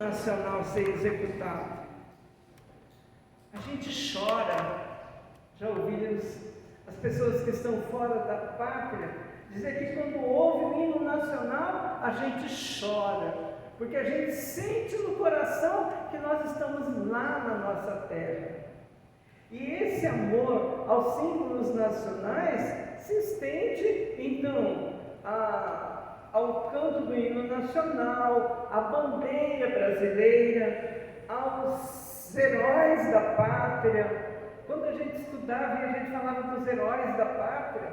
nacional ser executado. A gente chora. Já ouviram as pessoas que estão fora da pátria dizer que quando ouve o hino nacional, a gente chora, porque a gente sente no coração que nós estamos lá na nossa terra. E esse amor aos símbolos nacionais se estende, então, ao canto do hino nacional, à bandeira brasileira, aos heróis da pátria. Quando a gente estudava e a gente falava dos heróis da pátria,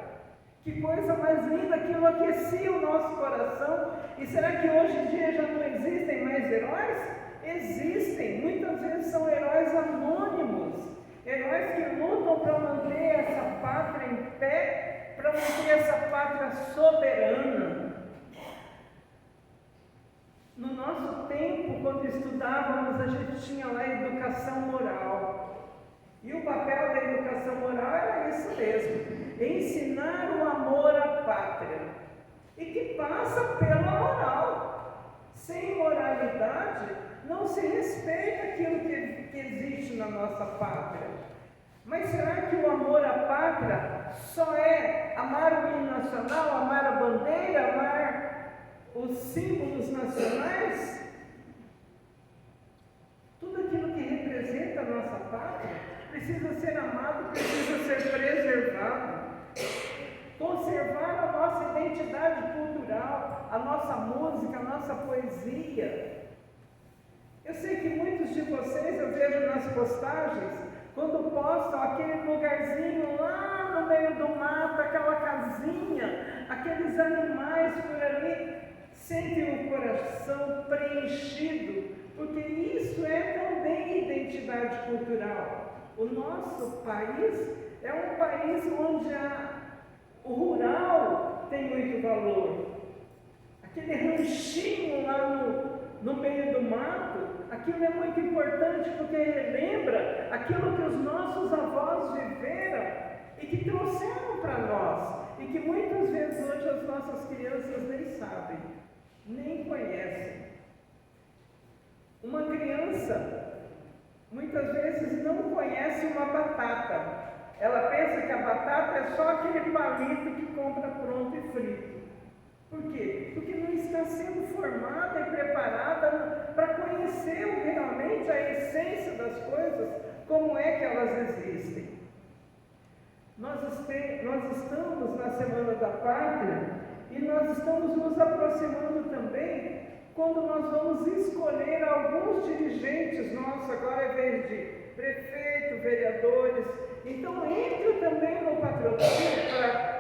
que coisa mais linda, aquilo aquecia o nosso coração. E será que hoje em dia já não existem mais heróis? Existem, muitas vezes são heróis anônimos, heróis que lutam para manter essa pátria em pé, para manter essa pátria soberana. No nosso tempo, quando estudávamos, a gente tinha lá a educação moral. E o papel da educação moral era isso mesmo, ensinar o amor à pátria, e que passa pela moral. Sem moralidade, não se respeita aquilo que existe na nossa pátria. Mas será que o amor à pátria só é amar o hino nacional, amar a bandeira, amar os símbolos nacionais? Tudo aquilo que representa a nossa pátria precisa ser amado, precisa ser preservado. Conservar a nossa identidade cultural, a nossa música, a nossa poesia. Eu sei que muitos de vocês, eu vejo nas postagens, quando postam aquele lugarzinho lá no meio do mato, aquela casinha, aqueles animais por ali, sentem o coração preenchido, porque isso é também identidade cultural. O nosso país é um país onde o rural tem muito valor. Aquele ranchinho lá no meio do mato, aquilo é muito importante porque lembra aquilo que os nossos avós viveram e que trouxeram para nós, e que muitas vezes hoje as nossas crianças nem sabem, nem conhecem. Uma criança muitas vezes não conhece uma batata. Ela pensa que a batata é só aquele palito que compra pronto e frito. Por quê? Porque não está sendo formada e preparada para conhecer realmente a essência das coisas, como é que elas existem. Nós estamos na Semana da Pátria e nós estamos nos aproximando também quando nós vamos escolher alguns dirigentes nossos. Agora é vez de prefeito, vereadores. Então entre também no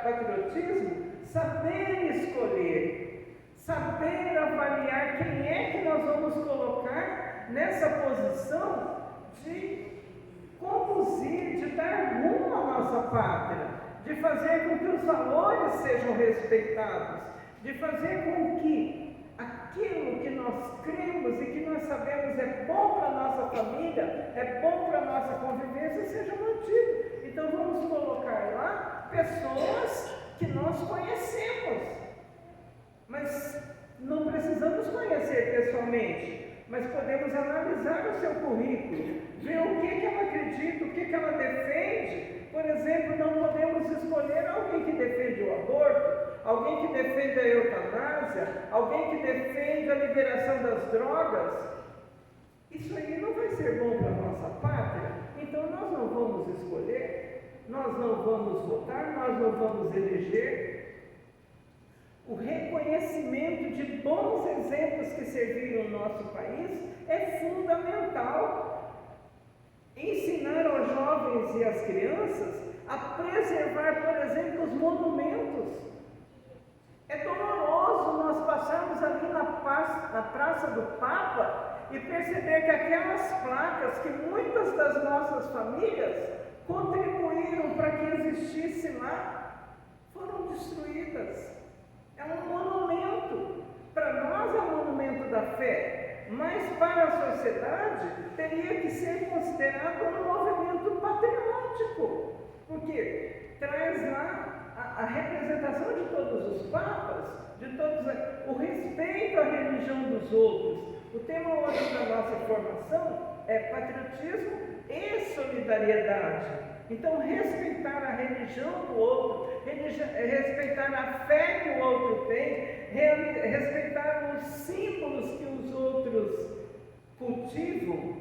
patriotismo, saber escolher, saber avaliar quem é que nós vamos colocar nessa posição de conduzir, de dar rumo à nossa pátria, de fazer com que os valores sejam respeitados, de fazer com que aquilo que nós cremos e que nós sabemos é bom para a nossa família, é bom para a nossa convivência, seja mantido. Então vamos colocar lá pessoas que nós conhecemos, mas não precisamos conhecer pessoalmente, mas podemos analisar o seu currículo, ver o que ela acredita, o que ela defende. Por exemplo, não podemos escolher alguém que defende o aborto, alguém que defende a eutanásia, alguém que defende a liberação das drogas. Isso aí não vai ser bom para a nossa pátria. Então nós não vamos escolher, nós não vamos votar, nós não vamos eleger. O reconhecimento de bons exemplos que serviram o nosso país é fundamental. Ensinar aos jovens e às crianças a preservar, por exemplo, os monumentos. É doloroso nós passarmos ali na Praça do Papa e perceber que aquelas placas que muitas das nossas famílias contribuíram para que existisse lá, foram destruídas. É um monumento. Para nós é um monumento da fé, mas para a sociedade teria que ser considerado um movimento patriótico, porque traz lá a representação de todos os papas, de todos o respeito à religião dos outros. O tema hoje da nação é patriotismo e solidariedade. Então, respeitar a religião do outro, respeitar a fé que o outro tem, respeitar os símbolos que os outros cultivam,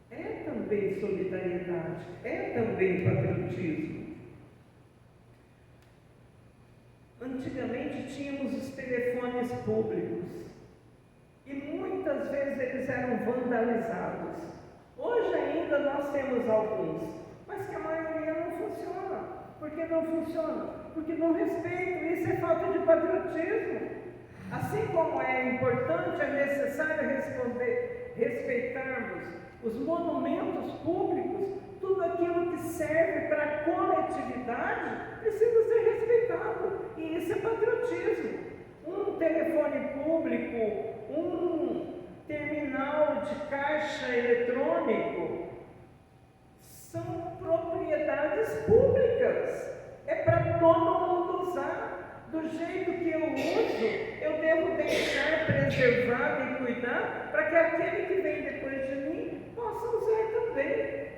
é também solidariedade, é também patriotismo. Antigamente tínhamos os telefones públicos e muitas vezes eles eram vandalizados. Hoje ainda nós temos alguns, mas que a maioria não funciona. Por que não funciona? Porque não respeitam. Isso é falta de patriotismo. Assim como é importante, é necessário respeitarmos os monumentos públicos, tudo aquilo que serve para a coletividade precisa ser respeitado. E isso é patriotismo. Um telefone público, um terminal de caixa eletrônico, são propriedades públicas. É para todo mundo usar. Do jeito que eu uso, eu devo deixar preservado e cuidar para que aquele que vem depois de mim possa usar também.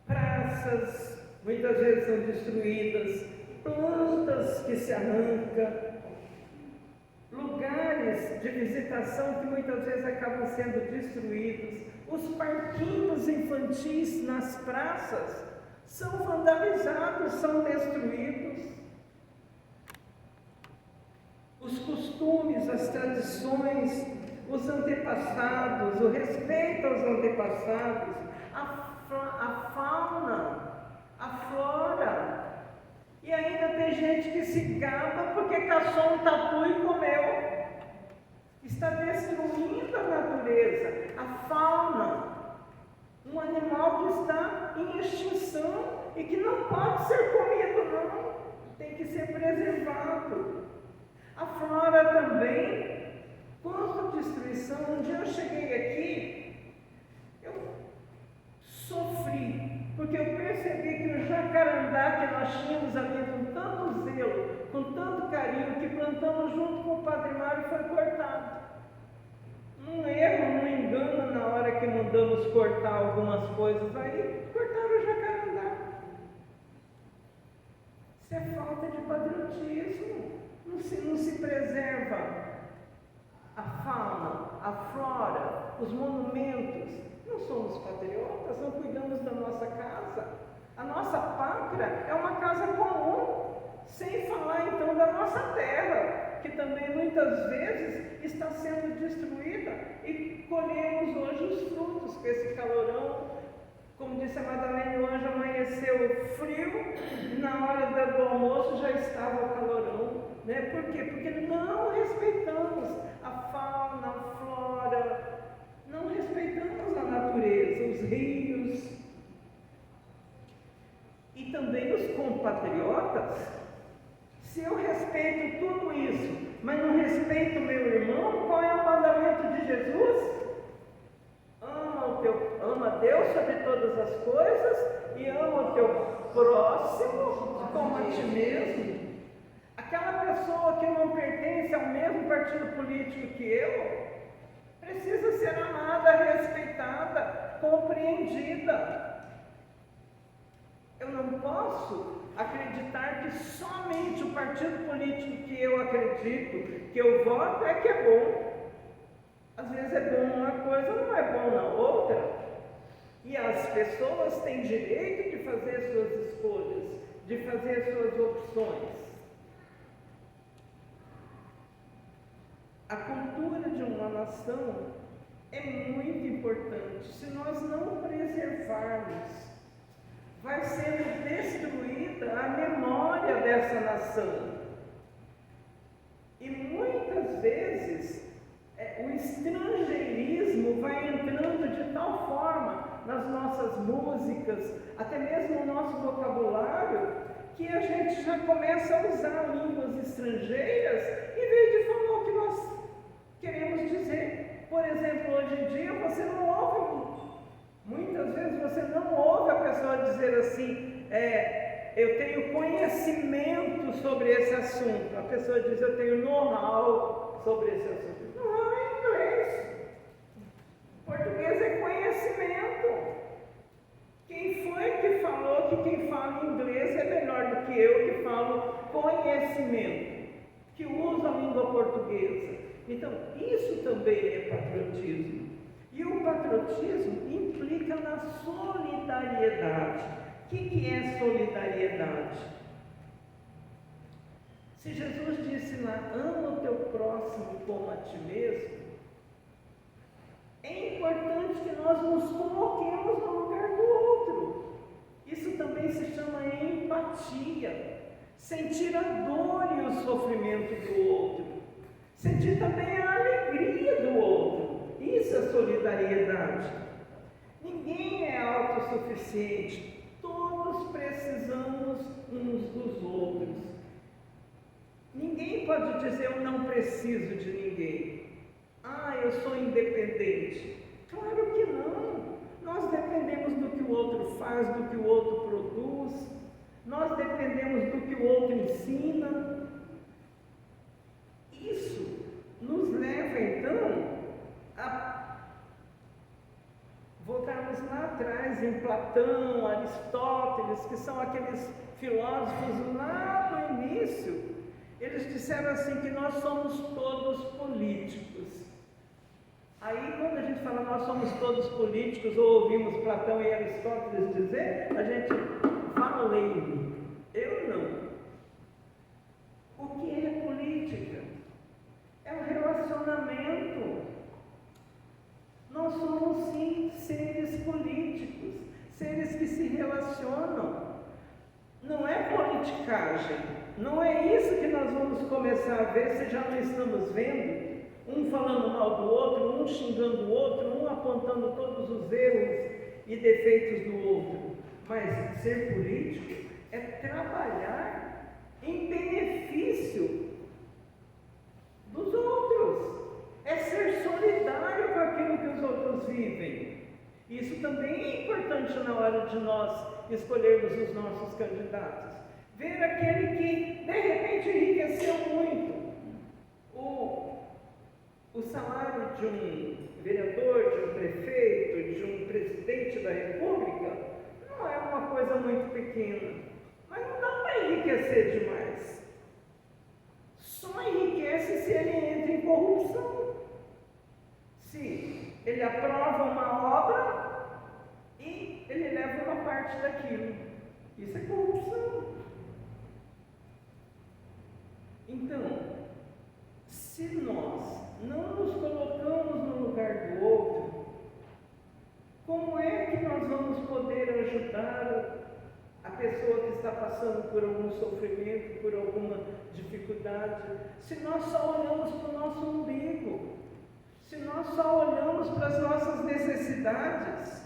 Praças muitas vezes são destruídas, plantas que se arrancam, lugares de visitação que muitas vezes acabam sendo destruídos, os parquinhos infantis nas praças são vandalizados, são destruídos. Os costumes, as tradições, os antepassados, o respeito aos antepassados, a fauna, a flora. E ainda tem gente que se gaba porque caçou um tatu e comeu. Está destruindo a natureza, a fauna. Um animal que está em extinção e que não pode ser comido, não. Tem que ser preservado. A flora também. Quanta destruição. Um dia eu cheguei aqui, eu sofri, porque eu percebi que o jacarandá que nós tínhamos ali com tanto zelo, com tanto carinho, que plantamos junto com o Padre Mário, foi cortado. Um erro, um engano na hora que mandamos cortar algumas coisas, aí cortaram o jacarandá. Isso é falta de patriotismo. Não se preserva a fauna, a flora, os monumentos. Não somos patriotas, não cuidamos da nossa casa. A nossa pátria é uma casa comum, sem falar então da nossa terra, que também muitas vezes está sendo destruída, e colhemos hoje os frutos com esse calorão. Como disse a Madalena, hoje amanheceu frio, na hora do almoço já estava o calorão, né? Por quê? Porque não respeitamos a fauna, a flora, não respeitamos a natureza, os rios. E também os compatriotas. Se eu respeito tudo isso, mas não respeito o meu irmão, qual é o mandamento de Jesus? Ama Deus sobre todas as coisas e ama o teu próximo como a ti mesmo. Aquela pessoa que não pertence ao mesmo partido político que eu, precisa ser amada, respeitada, compreendida. Eu não posso acreditar que somente o partido político que eu acredito, que eu voto, é que é bom. Às vezes é bom uma coisa, não é bom na outra. E as pessoas têm direito de fazer suas escolhas, de fazer suas opções. A cultura de uma nação é muito importante. Se nós não preservarmos, vai sendo destruída a memória dessa nação. E muitas vezes o estrangeirismo vai entrando de tal forma nas nossas músicas, até mesmo no nosso vocabulário, que a gente já começa a usar línguas estrangeiras em vez de falar o que nós queremos dizer. Por exemplo, hoje em dia você não ouve, muitas vezes você não ouve a pessoa dizer assim, eu tenho conhecimento sobre esse assunto. A pessoa diz, eu tenho know-how sobre esse assunto. Não é inglês. português é conhecimento. Quem foi que falou que quem fala inglês é melhor do que eu que falo conhecimento, que uso a língua portuguesa? Então, isso também é patriotismo. E o patriotismo implica na solidariedade. O que é solidariedade? Se Jesus disse lá, ama o teu próximo como a ti mesmo, é importante que nós nos coloquemos no lugar do outro. Isso também se chama empatia. Sentir a dor e o sofrimento do outro. Sentir também a alegria do outro. Isso é solidariedade. Ninguém é autossuficiente. Todos precisamos uns dos outros. Ninguém pode dizer eu não preciso de ninguém. Ah, eu sou independente. Claro que não. Nós dependemos do que o outro faz, do que o outro produz. Nós dependemos do que o outro ensina. Isso nos leva então a voltarmos lá atrás em Platão, Aristóteles, que são aqueles filósofos lá no início. Eles disseram assim que nós somos todos políticos. Aí quando a gente fala nós somos todos políticos, ou ouvimos Platão e Aristóteles dizer, a gente valeu. Eu não. O que é política? É um relacionamento. Nós somos sim seres políticos, seres que se relacionam. Não é politicagem, não é isso que nós vamos começar a ver, se já não estamos vendo, um falando mal do outro, um xingando o outro, um apontando todos os erros e defeitos do outro. Mas ser político é trabalhar em benefício dos outros, é ser solidário com aquilo que os outros vivem. Isso também é importante na hora de nós escolhermos os nossos candidatos. Ver aquele que de repente enriqueceu muito. O salário de um vereador, de um prefeito, de um presidente da república não é uma coisa muito pequena, mas não dá para enriquecer demais. Só enriquece se ele entra em corrupção. Se ele aprova uma obra e ele leva uma parte daquilo. Isso é corrupção. Então, se nós não nos colocamos no lugar do outro, como é que nós vamos poder ajudar a pessoa que está passando por algum sofrimento, por alguma dificuldade, se nós só olhamos para o nosso umbigo, se nós só olhamos para as nossas necessidades?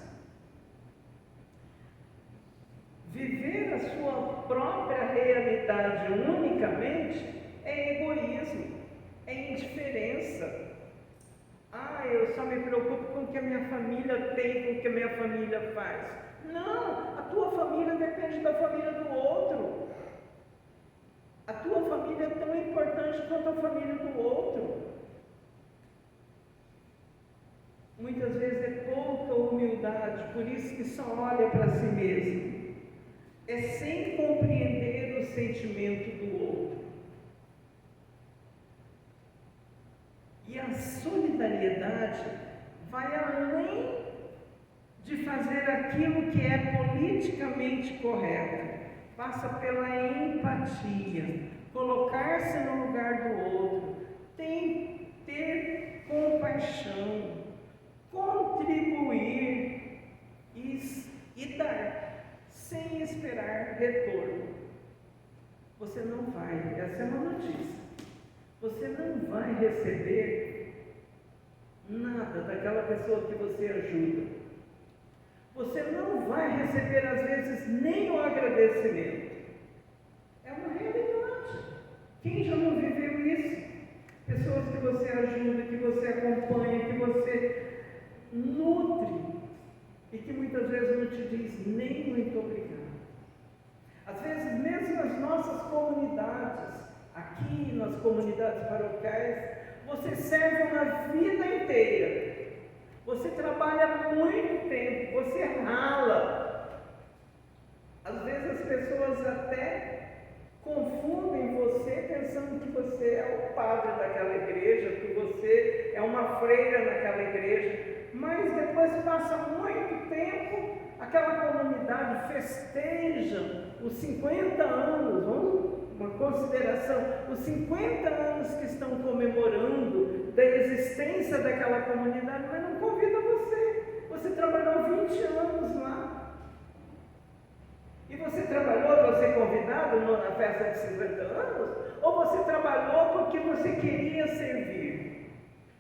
Viver a sua própria realidade unicamente é egoísmo, é indiferença. Eu só me preocupo com o que a minha família tem, com o que a minha família faz. Não, a tua família depende da família do outro. A tua família é tão importante quanto a família do outro. Muitas vezes é pouca humildade, por isso que só olha para si mesmo. É sem compreender o sentimento do outro. E a solidariedade vai além de fazer aquilo que é politicamente correto. Passa pela empatia, colocar-se no lugar do outro, ter compaixão, contribuir e dar, sem esperar retorno. Você não vai, essa é uma notícia. Você não vai receber nada daquela pessoa que você ajuda. Você não vai receber, às vezes, nem o agradecimento. É uma realidade. Quem já não viveu isso? Pessoas que você ajuda, que você acompanha, que você nutre e que muitas vezes não te diz nem muito obrigado. Às vezes, mesmo nas nossas comunidades, aqui nas comunidades paroquiais, você serve uma vida inteira, Você trabalha muito tempo, você rala. Às vezes as pessoas até confundem você pensando que você é o padre daquela igreja, que você é uma freira naquela igreja, mas depois passa muito tempo, aquela comunidade festeja os 50 anos, uma consideração, os 50 anos que estão comemorando da existência daquela comunidade, mas não convida você. Você trabalhou 20 anos lá. E você trabalhou para ser convidado na festa de 50 anos? Ou você trabalhou porque você queria servir?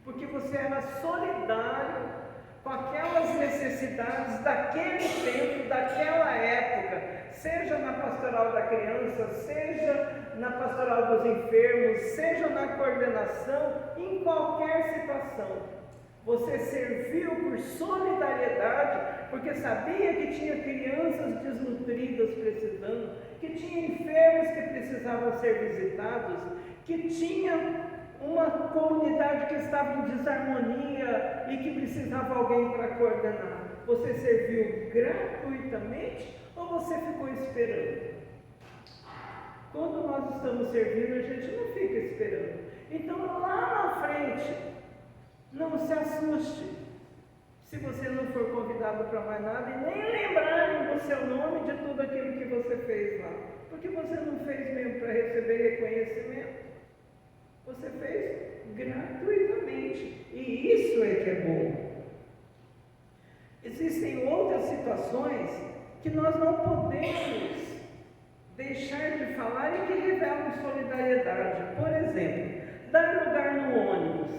Porque você era solidário com aquelas necessidades daquele tempo, daquela época, seja na pastoral da criança, seja na pastoral dos enfermos, seja na coordenação, em qualquer situação. Você serviu por solidariedade, porque sabia que tinha crianças desnutridas precisando, que tinha enfermos que precisavam ser visitados, que tinha uma comunidade que estava em desarmonia e que precisava alguém para coordenar. Você serviu gratuitamente ou você ficou esperando? Quando nós estamos servindo, a gente não fica esperando. Então, lá na frente, não se assuste se você não for convidado para mais nada e nem lembrarem do seu nome, de tudo aquilo que você fez lá, porque você não fez mesmo para receber reconhecimento, você fez gratuitamente, e isso é que é bom. Existem outras situações que nós não podemos deixar de falar e que revelam solidariedade. Por exemplo, dar lugar no ônibus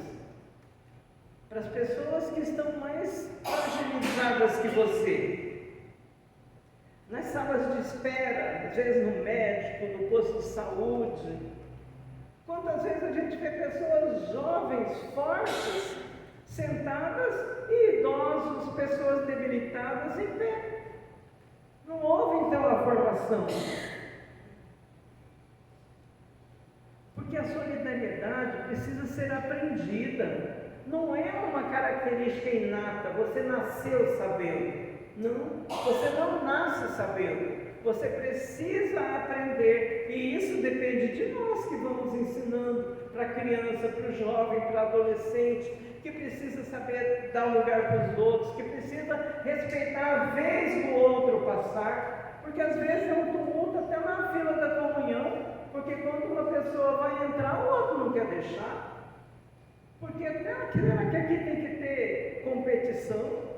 para as pessoas que estão mais fragilizadas que você. Nas salas de espera, às vezes no médico, no posto de saúde. Quantas vezes a gente vê pessoas jovens, fortes, sentadas, e idosos, pessoas debilitadas em pé. Não houve então a formação. Porque a solidariedade precisa ser aprendida. Não é uma característica inata, você nasceu sabendo. Não, você não nasce sabendo. Você precisa aprender, e isso depende de nós que vamos ensinando para a criança, para o jovem, para o adolescente, que precisa saber dar lugar para os outros, que precisa respeitar a vez do outro passar, porque às vezes é um tumulto até na fila da comunhão, porque quando uma pessoa vai entrar, o outro não quer deixar. Porque até aqui tem que ter competição.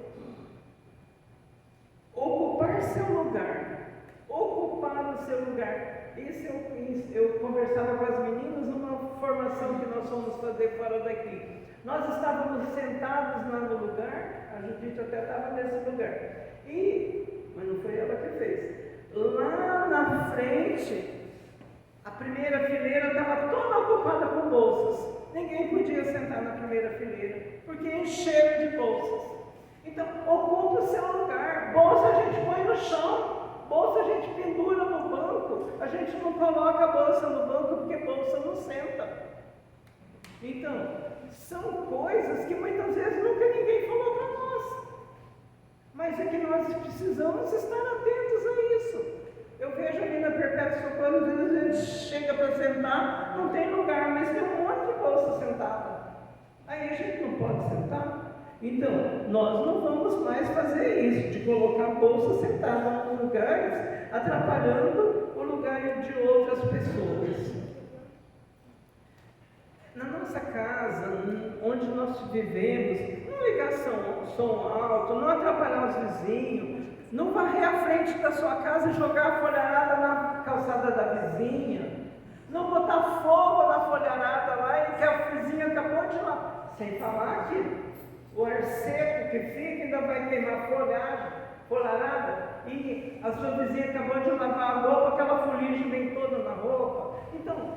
Ocupar seu lugar. Ocupar o seu lugar. Isso eu conversava com as meninas numa formação que nós fomos fazer fora daqui. Nós estávamos sentados lá no lugar, a Judite até estava nesse lugar. Mas não foi ela que fez. Lá na frente, a primeira fileira estava toda ocupada com bolsas. Ninguém podia sentar na primeira fileira, porque encheram de bolsas. Então, ocupa o seu lugar. Bolsa a gente põe no chão, bolsa a gente pendura no banco. A gente não coloca a bolsa no banco, porque bolsa não senta. Então, são coisas que muitas vezes nunca ninguém falou para nós. Mas é que nós precisamos estar atentos a isso. Eu vejo ali na Perpétuo Socorro, às vezes a gente chega para sentar, não tem lugar, mas tem um monte de bolsa sentada. Aí a gente não pode sentar. Então, nós não vamos mais fazer isso, de colocar a bolsa sentada em lugares, atrapalhando o lugar de outras pessoas. Na nossa casa, onde nós vivemos, não ligar som alto, não atrapalhar os vizinhos, não varrer a frente da sua casa e jogar a folharada na calçada da vizinha, não botar fogo na folharada lá e que a vizinha acabou de lá, sem falar que o ar seco que fica ainda vai queimar folharada, e a sua vizinha acabou de lavar a roupa, aquela fuligem vem toda na roupa. Então,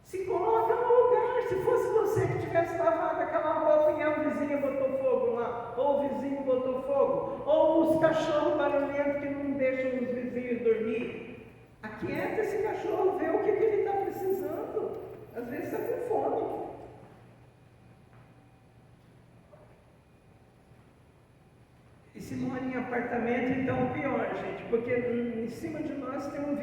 se coloca no lugar. Se fosse você que tivesse lavado aquela roupa e a vizinha botou fogo lá, ou o vizinho botou fogo, ou os cachorros barulhentos que não deixam os vizinhos dormir, aquieta esse cachorro, vê o que ele está precisando. Às vezes está com fome. se mora em apartamento, então pior, gente, porque em cima de nós tem uns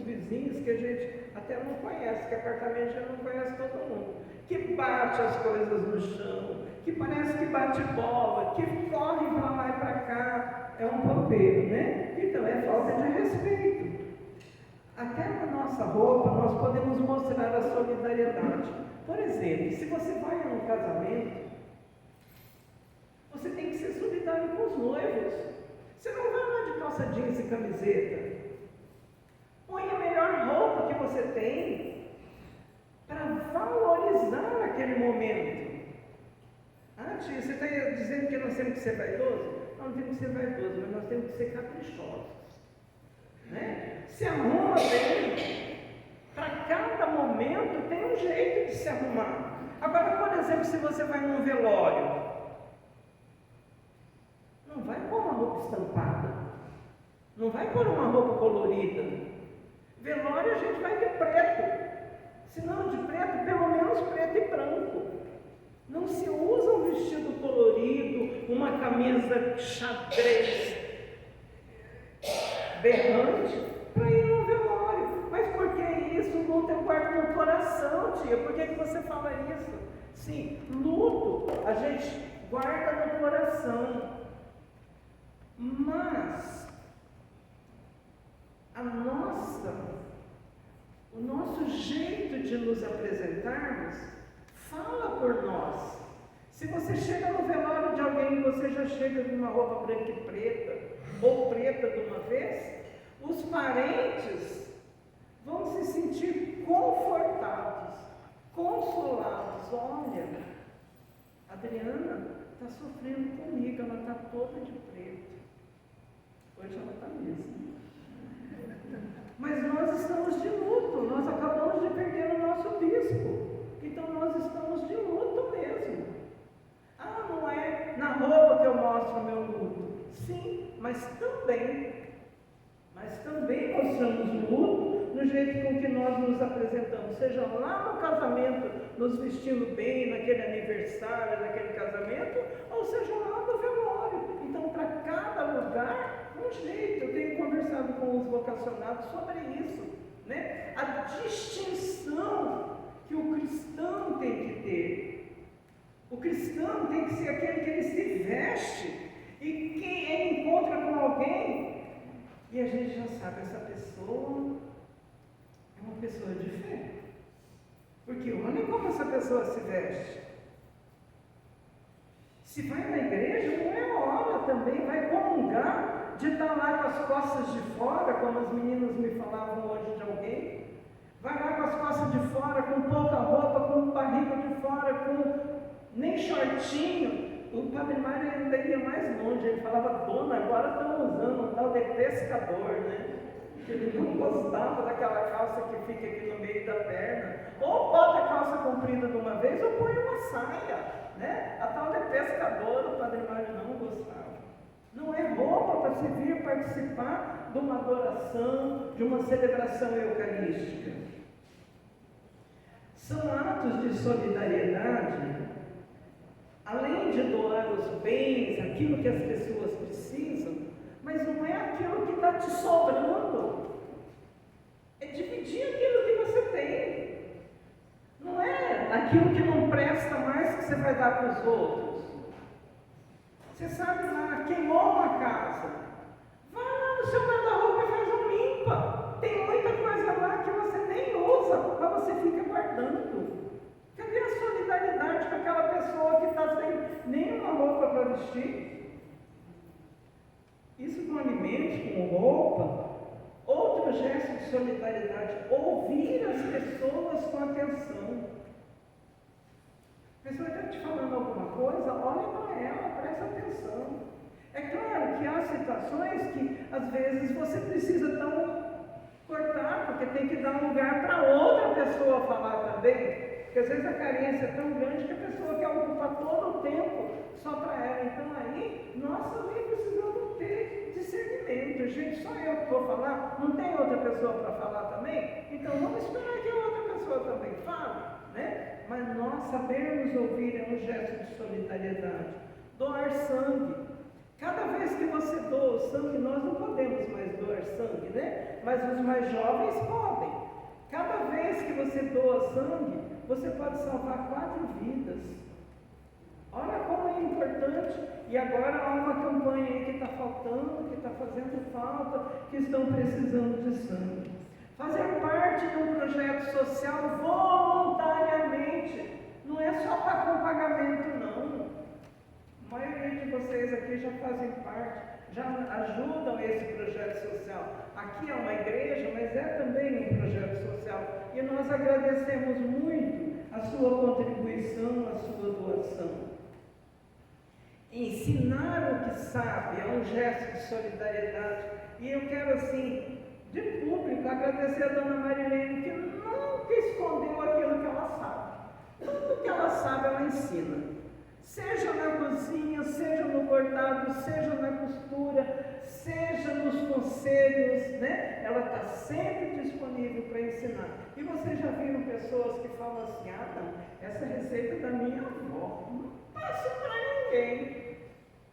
vizinhos que a gente até não conhece, que apartamento já não conhece todo mundo, que bate as coisas no chão, que parece que bate bola, que corre para lá e para cá, é um pampeiro, né? Então é falta de respeito. Até na nossa roupa nós podemos mostrar a solidariedade. Por exemplo, se você vai a um casamento, você tem que ser solidário com os noivos. Você não vai lá de calça jeans e camiseta. Põe a melhor roupa que você tem para valorizar aquele momento. Ah, tia, você está dizendo que nós temos que ser vaidosos? Não temos que ser vaidosos, mas nós temos que ser caprichosos. Né? Se arruma bem. Para cada momento tem um jeito de se arrumar. Agora, por exemplo, se você vai num velório, não vai pôr uma roupa estampada, não vai pôr uma roupa colorida. Velório a gente vai de preto, se não de preto, pelo menos preto e branco. Não se usa um vestido colorido, uma camisa xadrez berrante para ir no velório. Mas por que isso? Luto eu guardo no coração, tia. Por que você fala isso? Sim, luto a gente guarda no coração. Mas o nosso jeito de nos apresentarmos fala por nós. Se você chega no velório de alguém e você já chega com uma roupa branca e preta, ou preta de uma vez, os parentes vão se sentir confortados, consolados. Olha, a Adriana está sofrendo comigo, ela está toda de preto. Hoje ela está mesmo. Mas nós estamos de luto, nós acabamos de perder o nosso bispo. Então nós estamos de luto mesmo. Ah, não é na roupa que eu mostro o meu luto. Sim, mas também mostramos luto no jeito com que nós nos apresentamos, seja lá no casamento, nos vestindo bem, naquele aniversário, naquele casamento, ou seja lá no velório. Então, para cada lugar, um jeito. Eu tenho conversado com os vocacionados sobre isso, né? A distinção que o cristão tem que ter. O cristão tem que ser aquele que ele se veste, e quem ele encontra com alguém, e a gente já sabe, essa pessoa é uma pessoa de fé. Porque olha como essa pessoa se veste. Se vai na igreja, não é hora também, vai comungar de estar lá com as costas de fora, como as meninas me falavam hoje de alguém. Vai lá com as costas de fora, com pouca roupa, com barriga de fora, com nem shortinho. O Padre Mário ainda ia mais longe, ele falava, dona, agora estão usando um tal de pescador, né? Ele não gostava daquela calça que fica aqui no meio da perna. Ou bota a calça comprida de uma vez, ou põe uma saia, né? A tal de pescador, o Padre Mário não gostava. Não é roupa para se vir participar de uma adoração, de uma celebração eucarística. São atos de solidariedade, além de doar os bens, aquilo que as pessoas precisam, mas não é aquilo que está te sobrando, é dividir aquilo que você tem. Não é aquilo que não presta mais que você vai dar para os outros. Você sabe lá, queimou uma casa, vai lá no seu guarda-roupa e faz um limpa. Tem muita coisa lá que você nem usa, mas você fica guardando. Cadê a solidariedade com aquela pessoa que está sem nenhuma roupa para vestir? Isso com alimentos, com roupa. Outro gesto de solidariedade, ouvir as pessoas com atenção. A pessoa está te falando alguma coisa, olha para ela, presta atenção. É claro que há situações que às vezes você precisa cortar, porque tem que dar um lugar para outra pessoa falar também. Porque às vezes a carência é tão grande que a pessoa quer ocupar todo o tempo só para ela. Então aí, nós também precisamos ter discernimento. Gente, só eu que vou falar, não tem outra pessoa para falar também? Então vamos esperar que a outra pessoa também fale, né? Mas nós sabermos ouvir é um gesto de solidariedade. Doar sangue. Cada vez que você doa o sangue, nós não podemos mais doar sangue, né? Mas os mais jovens podem. Cada vez que você doa sangue, você pode salvar 4 vidas. Olha como é importante. E agora há uma campanha aí que está faltando, que está fazendo falta, que estão precisando de sangue. Fazer parte de um projeto social voluntariamente, não é só com pagamento não. A maioria de vocês aqui já fazem parte, já ajudam esse projeto social. Aqui é uma igreja, mas é também um projeto social. E nós agradecemos muito a sua contribuição, a sua doação. Ensinar o que sabe é um gesto de solidariedade. E eu quero, assim, de público, agradecer a dona Marilene, que nunca escondeu aquilo que ela sabe. Tudo que ela sabe, ela ensina. Seja na cozinha, seja no bordado, seja na costura, seja nos conselhos, né? Ela está sempre disponível para ensinar. E vocês já viram pessoas que falam assim: ah, não, essa receita da minha avó, não passo para ninguém.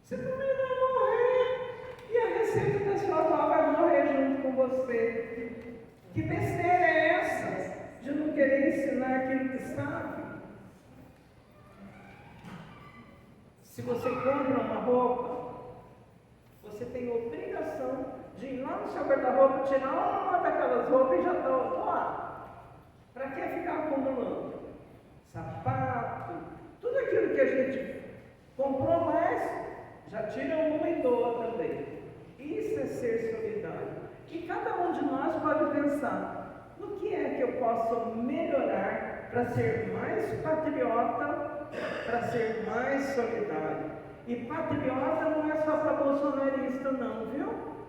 Você também vai morrer, e a receita da sua avó vai morrer junto com você. Que besteira é essa de não querer ensinar aquilo que sabe? Se você compra uma roupa, você tem a obrigação de ir lá no seu guarda-roupa, tirar uma daquelas roupas e já doar. Para que ficar acumulando? Sapato, tudo aquilo que a gente comprou mais, já tira uma e doa também. Isso é ser solidário. E cada um de nós pode pensar: no que é que eu posso melhorar para ser mais patriota, para ser mais solidário? E patriota não é só para bolsonarista não, viu?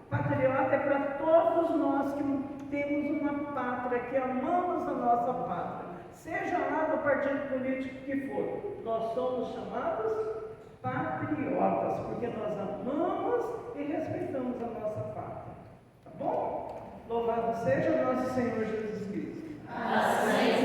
Patriota é para todos nós que temos uma pátria, que amamos a nossa pátria. Seja lá do partido político que for, nós somos chamados patriotas, porque nós amamos e respeitamos a nossa pátria. Tá bom? Louvado seja o nosso Senhor Jesus Cristo. Amém.